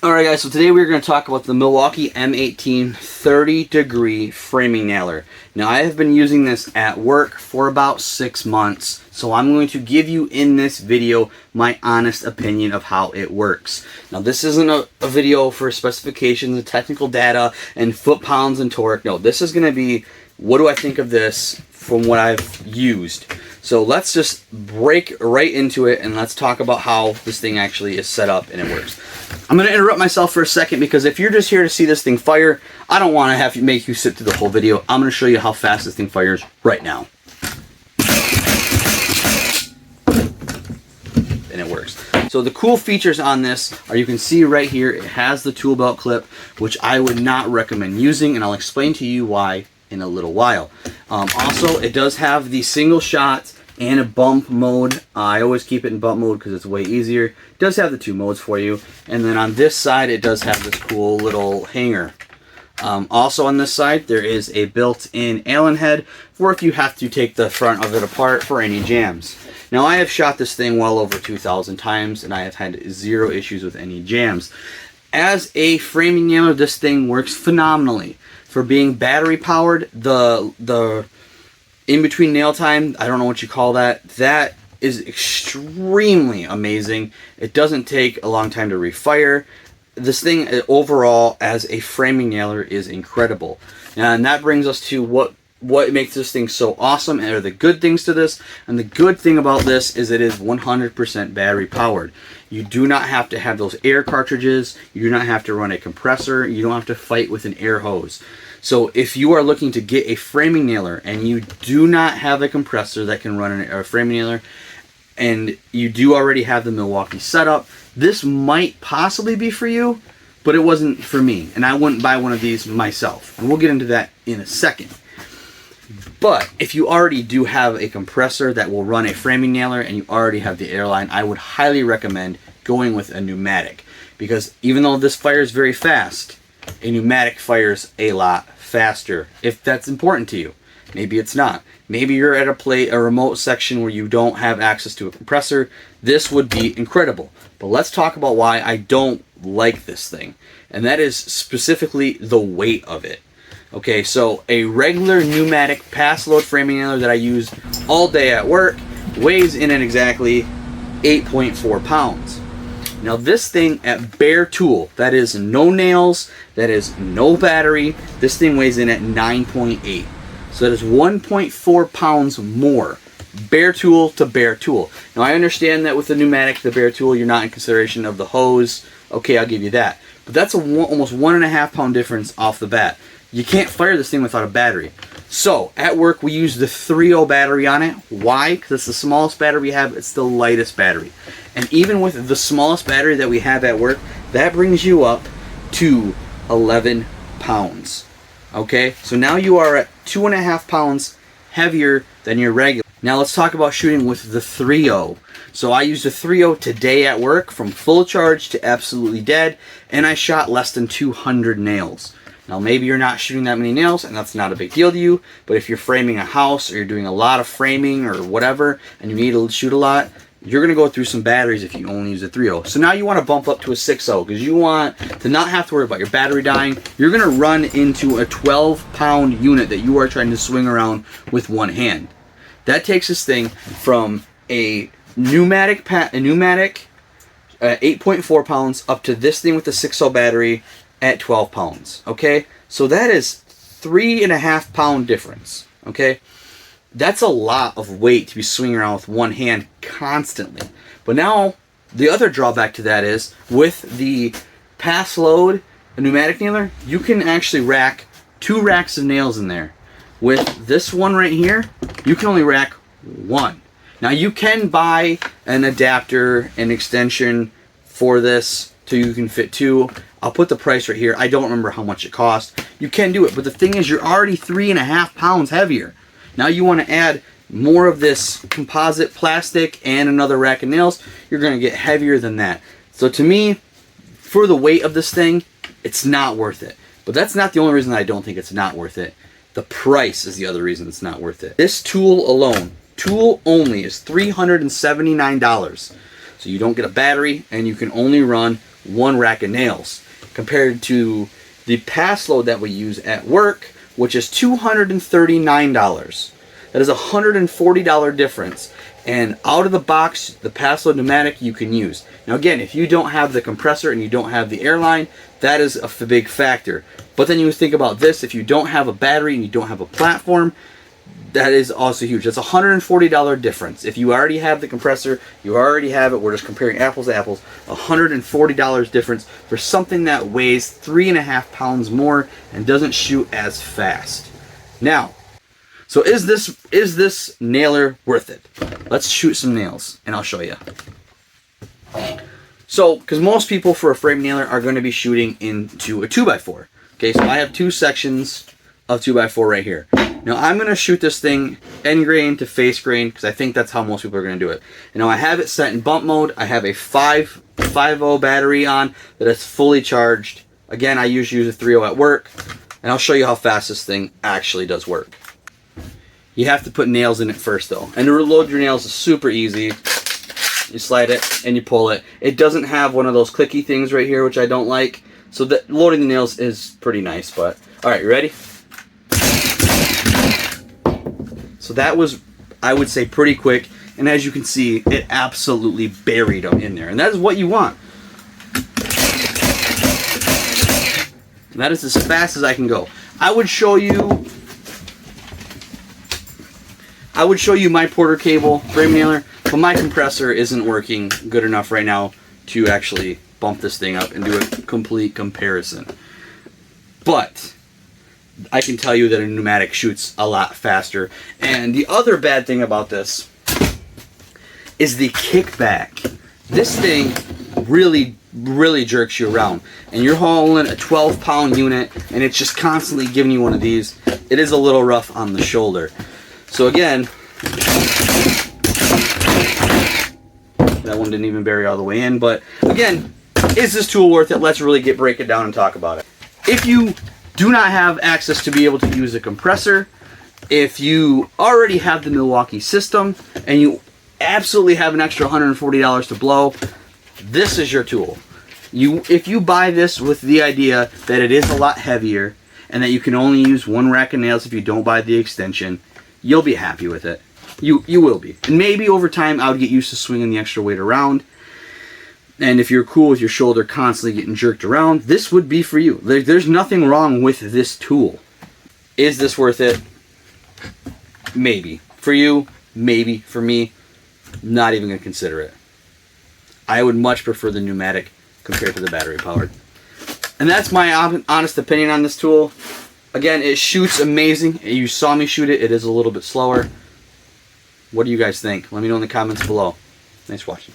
Alright guys, so today we're going to talk about the Milwaukee M18 30-degree framing nailer. Now I have been using this at work for about 6 months, so I'm going to give you in this video my honest opinion of how it works. Now this isn't a video for specifications and technical data and foot-pounds and torque. No, this is going to be what do I think of this from what I've used. So let's just break right into it and let's talk about how this thing actually is set up and it works. I'm going to interrupt myself for a second because if you're just here to see this thing fire, I don't want to have to make you sit through the whole video. I'm going to show you how fast this thing fires right now. And it works. So the cool features on this are, you can see right here, it has the tool belt clip, which I would not recommend using, and I'll explain to you why in a little while. Also, it does have the single shot and a bump mode. I always keep it in bump mode because it's way easier. It does have the 2 modes for you. And then on this side, it does have this cool little hanger. Also on this side, there is a built-in Allen head for if you have to take the front of it apart for any jams. Now, I have shot this thing well over 2,000 times, and I have had 0 issues with any jams. As a framing nailer, this thing works phenomenally. For being battery powered, the in-between nail time, I don't know what you call that, that is extremely amazing. It doesn't take a long time to refire. This thing overall as a framing nailer is incredible. And that brings us to what makes this thing so awesome, and are the good things to this. And the good thing about this is it is 100% battery powered. You do not have to have those air cartridges. You do not have to run a compressor. You don't have to fight with an air hose. So if you are looking to get a framing nailer and you do not have a compressor that can run a framing nailer, and you do already have the Milwaukee setup, this might possibly be for you, but it wasn't for me, and I wouldn't buy one of these myself. And we'll get into that in a second. But if you already do have a compressor that will run a framing nailer and you already have the airline, I would highly recommend going with a pneumatic, because even though this fires very fast, a pneumatic fires a lot faster, if that's important to you. Maybe it's not. Maybe you're at a remote section where you don't have access to a compressor. This would be incredible. But let's talk about why I don't like this thing, and that is specifically the weight of it. Okay, so a regular pneumatic pass load framing nailer that I use all day at work weighs in at exactly 8.4 pounds. Now this thing at bare tool, that is no nails, that is no battery, this thing weighs in at 9.8. So that is 1.4 pounds more, bare tool to bare tool. Now I understand that with the pneumatic, the bare tool, you're not in consideration of the hose. Okay, I'll give you that. But that's almost 1.5 pound difference off the bat. You can't fire this thing without a battery. So, at work, we use the 3.0 battery on it. Why? Because it's the smallest battery we have. It's the lightest battery. And even with the smallest battery that we have at work, that brings you up to 11 pounds. Okay? So now you are at 2.5 pounds heavier than your regular. Now let's talk about shooting with the 3.0. So I used the 3.0 today at work from full charge to absolutely dead, and I shot less than 200 nails. Now maybe you're not shooting that many nails and that's not a big deal to you, but if you're framing a house or you're doing a lot of framing or whatever and you need to shoot a lot, you're going to go through some batteries if you only use a 3.0. So now you want to bump up to a 6.0 because you want to not have to worry about your battery dying. You're going to run into a 12-pound unit that you are trying to swing around with one hand. That takes this thing from a pneumatic 8.4 pounds up to this thing with the 6.0 battery at 12 pounds, okay? So that is 3.5 pound difference, okay? That's a lot of weight to be swinging around with one hand constantly. But now, the other drawback to that is, with the pass load, a pneumatic nailer, you can actually rack 2 racks of nails in there. With this one right here, you can only rack 1. Now you can buy an adapter, an extension for this, so you can fit 2. I'll put the price right here. I don't remember how much it costs. You can do it, but the thing is, you're already 3.5 pounds heavier. Now you want to add more of this composite plastic and another rack of nails, you're going to get heavier than that. So to me, for the weight of this thing, it's not worth it. But that's not the only reason I don't think it's not worth it. The price is the other reason it's not worth it. This tool alone, tool only, is $379. So you don't get a battery, and you can only run one rack of nails, compared to the pass load that we use at work, which is $239. That is a $140 difference. And out of the box, the pass load pneumatic you can use. Now again, if you don't have the compressor and you don't have the airline, that is a big factor. But then you think about this, if you don't have a battery and you don't have a platform, that is also huge. That's a $140 difference. If you already have the compressor, you already have it, we're just comparing apples to apples, $140 difference for something that weighs 3.5 pounds more and doesn't shoot as fast. Now, so is this nailer worth it? Let's shoot some nails and I'll show you. So, because most people for a frame nailer are going to be shooting into a 2x4. Okay, so I have 2 sections of 2x4 right here. Now I'm going to shoot this thing end grain to face grain because I think that's how most people are going to do it. And now I have it set in bump mode. I have a 5.50 battery on that is fully charged. Again, I usually use a 3.0 at work. And I'll show you how fast this thing actually does work. You have to put nails in it first though. And to reload your nails is super easy. You slide it and you pull it. It doesn't have one of those clicky things right here, which I don't like. So that loading the nails is pretty nice. But all right, you ready? So that was, I would say, pretty quick. And as you can see, it absolutely buried them in there. And that is what you want. And that is as fast as I can go. I would show you my Porter cable frame nailer, but my compressor isn't working good enough right now to actually bump this thing up and do a complete comparison. But I can tell you that a pneumatic shoots a lot faster. And the other bad thing about this is the kickback. This thing really jerks you around. And you're hauling a 12-pound unit and it's just constantly giving you one of these. It is a little rough on the shoulder. So again, that one didn't even bury all the way in. But again, is this tool worth it? Let's really break it down and talk about it. If you do not have access to be able to use a compressor, if you already have the Milwaukee system and you absolutely have an extra $140 to blow, this is your tool. If you buy this with the idea that it is a lot heavier and that you can only use one rack of nails if you don't buy the extension, you'll be happy with it. You will be. And maybe over time I would get used to swinging the extra weight around. And if you're cool with your shoulder constantly getting jerked around, this would be for you. There's nothing wrong with this tool. Is this worth it? Maybe. For you, maybe. For me, not even going to consider it. I would much prefer the pneumatic compared to the battery powered. And that's my honest opinion on this tool. Again, it shoots amazing. You saw me shoot it. It is a little bit slower. What do you guys think? Let me know in the comments below. Thanks for watching.